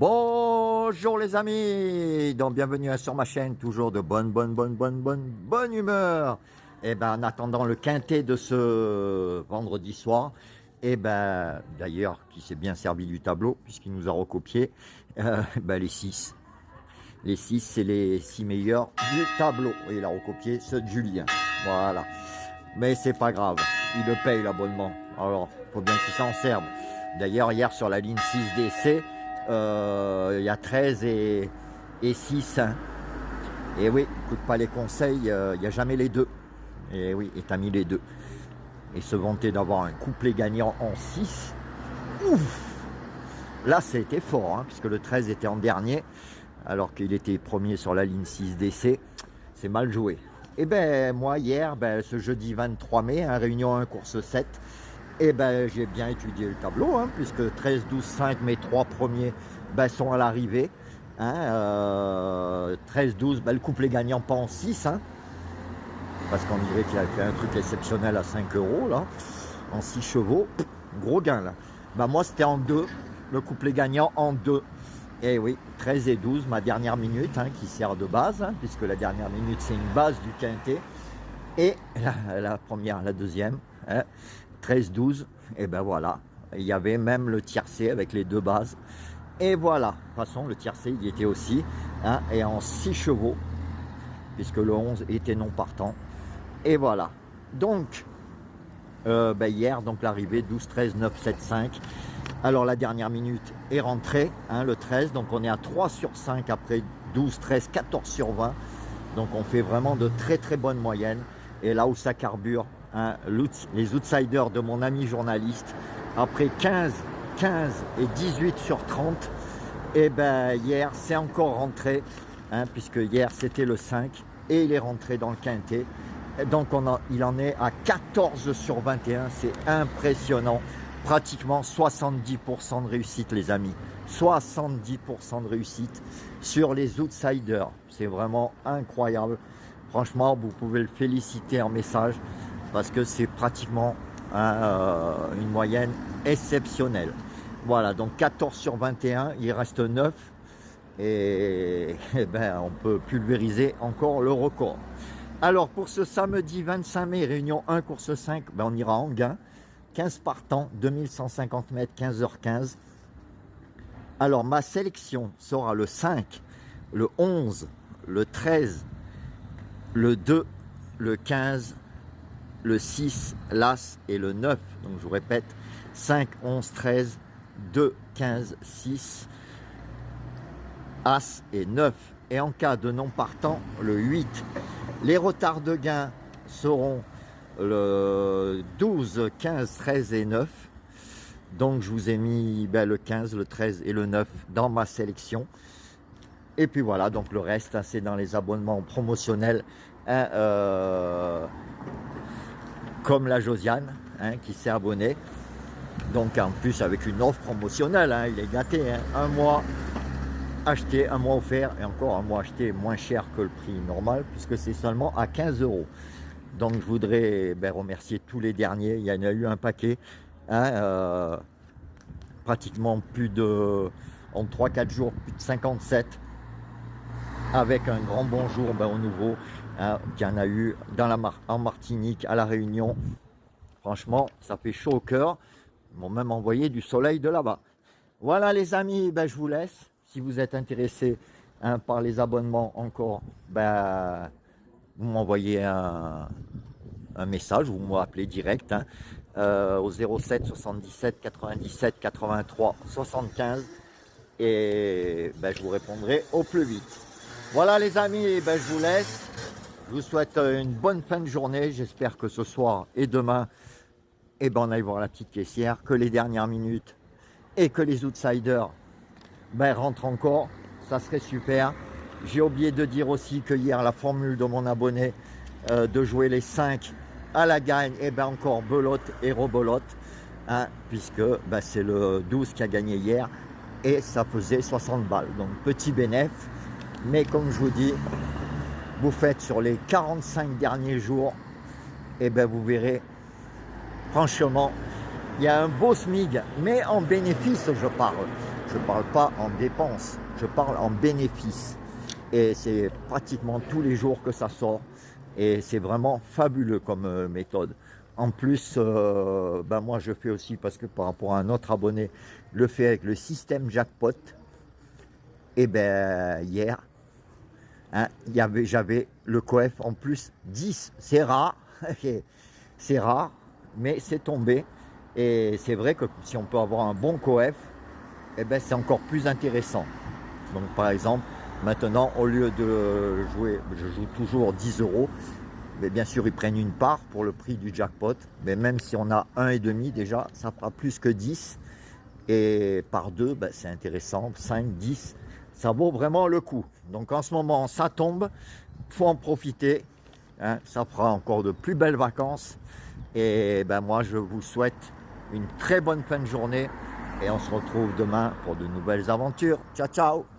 Bonjour les amis, donc bienvenue sur ma chaîne, toujours de bonne humeur. Et ben en attendant le quintet de ce vendredi soir, et ben d'ailleurs qui s'est bien servi du tableau puisqu'il nous a recopié, ben les 6. Les 6 c'est les 6 meilleurs du tableau. Et il a recopié ceux de Julien, voilà. Mais c'est pas grave, il le paye l'abonnement, alors faut bien qu'il s'en serve. D'ailleurs hier sur la ligne 6DC, il y a 13 et 6. Hein. Et oui, écoute pas les conseils, il n'y a jamais les deux. Et oui, et t'as mis les deux. Et se vanter d'avoir un couplet gagnant en 6, ouf. Là, c'était fort, hein, puisque le 13 était en dernier, alors qu'il était premier sur la ligne 6DC. C'est mal joué. Et ben moi, hier, ce jeudi 23 mai, hein, réunion 1, course 7, et ben j'ai bien étudié le tableau, hein, puisque 13, 12, 5, mes trois premiers sont à l'arrivée. Hein, 13, 12, le couplet gagnant pas en 6, hein, parce qu'on dirait qu'il a fait un truc exceptionnel à 5 euros, là, en 6 chevaux, gros gain, là. Moi, c'était en 2, le couplet gagnant en 2. Et oui, 13 et 12, ma dernière minute, hein, qui sert de base, hein, puisque la dernière minute, c'est une base du quintet. Et la première, la deuxième, hein, 13, 12, et ben voilà. Il y avait même le tiercé avec les deux bases. Et voilà, de toute façon, le tiercé, il y était aussi, hein, et en 6 chevaux, puisque le 11 était non partant. Et voilà. Donc, hier, donc l'arrivée, 12, 13, 9, 7, 5. Alors la dernière minute est rentrée, hein, le 13, donc on est à 3 sur 5 après 12, 13, 14 sur 20. Donc on fait vraiment de très bonnes moyennes. Et là où ça carbure, hein, les outsiders de mon ami journaliste, après 15 et 18 sur 30, et ben hier c'est encore rentré, hein, puisque hier c'était le 5 et il est rentré dans le quintet. Donc il en est à 14 sur 21, c'est impressionnant. Pratiquement 70% de réussite les amis, 70% de réussite sur les outsiders, c'est vraiment incroyable. Franchement, vous pouvez le féliciter en message parce que c'est pratiquement une moyenne exceptionnelle. Voilà, donc 14 sur 21, il reste 9 et on peut pulvériser encore le record. Alors pour ce samedi 25 mai, réunion 1, course 5, on ira en gain. 15 partants, 2150 mètres, 15h15. Alors, ma sélection sera le 5, le 11, le 13, le 2, le 15, le 6, l'As et le 9. Donc, je vous répète, 5, 11, 13, 2, 15, 6, As et 9. Et en cas de non partant, le 8. Les retards de gain seront le 12, 15, 13 et 9. Donc je vous ai mis le 15, le 13 et le 9 dans ma sélection. Et puis voilà, donc le reste, hein, c'est dans les abonnements promotionnels, hein, comme la Josiane, hein, qui s'est abonnée. Donc en plus avec une offre promotionnelle, hein, il est gâté, hein, un mois acheté, un mois offert, et encore un mois acheté moins cher que le prix normal, puisque c'est seulement à 15 euros. Donc je voudrais remercier tous les derniers, il y en a eu un paquet, hein, pratiquement plus de, en 3-4 jours, plus de 57, avec un grand bonjour au nouveau, hein, qu'il y en a eu en Martinique, à La Réunion. Franchement, ça fait chaud au cœur, ils m'ont même envoyé du soleil de là-bas. Voilà les amis, je vous laisse, si vous êtes intéressés, hein, par les abonnements encore, vous m'envoyez un message, vous m'appelez direct, hein, au 07 77 97 83 75 et je vous répondrai au plus vite. Voilà les amis, je vous laisse. Je vous souhaite une bonne fin de journée. J'espère que ce soir et demain, on aille voir la petite caissière, que les dernières minutes et que les outsiders rentrent encore. Ça serait super. J'ai oublié de dire aussi que hier, la formule de mon abonné, de jouer les 5 à la gagne, encore belote et rebolote, hein, puisque c'est le 12 qui a gagné hier et ça faisait 60 balles. Donc petit bénéfice, mais comme je vous dis, vous faites sur les 45 derniers jours, vous verrez, franchement, il y a un beau SMIG, mais en bénéfice, je parle. Je ne parle pas en dépenses, je parle en bénéfices. Et c'est pratiquement tous les jours que ça sort. Et c'est vraiment fabuleux comme méthode. En plus, moi je fais aussi, parce que par rapport à un autre abonné, le fait avec le système jackpot. Et hier, hein, j'avais le coef en plus 10. C'est rare, c'est rare, mais c'est tombé. Et c'est vrai que si on peut avoir un bon coef, c'est encore plus intéressant. Donc par exemple, maintenant, au lieu de jouer, je joue toujours 10 euros. Mais bien sûr, ils prennent une part pour le prix du jackpot. Mais même si on a 1,5 déjà, ça fera plus que 10. Et par 2, c'est intéressant. 5, 10, ça vaut vraiment le coup. Donc en ce moment, ça tombe. Il faut en profiter. Hein, ça fera encore de plus belles vacances. Et moi, je vous souhaite une très bonne fin de journée. Et on se retrouve demain pour de nouvelles aventures. Ciao, ciao!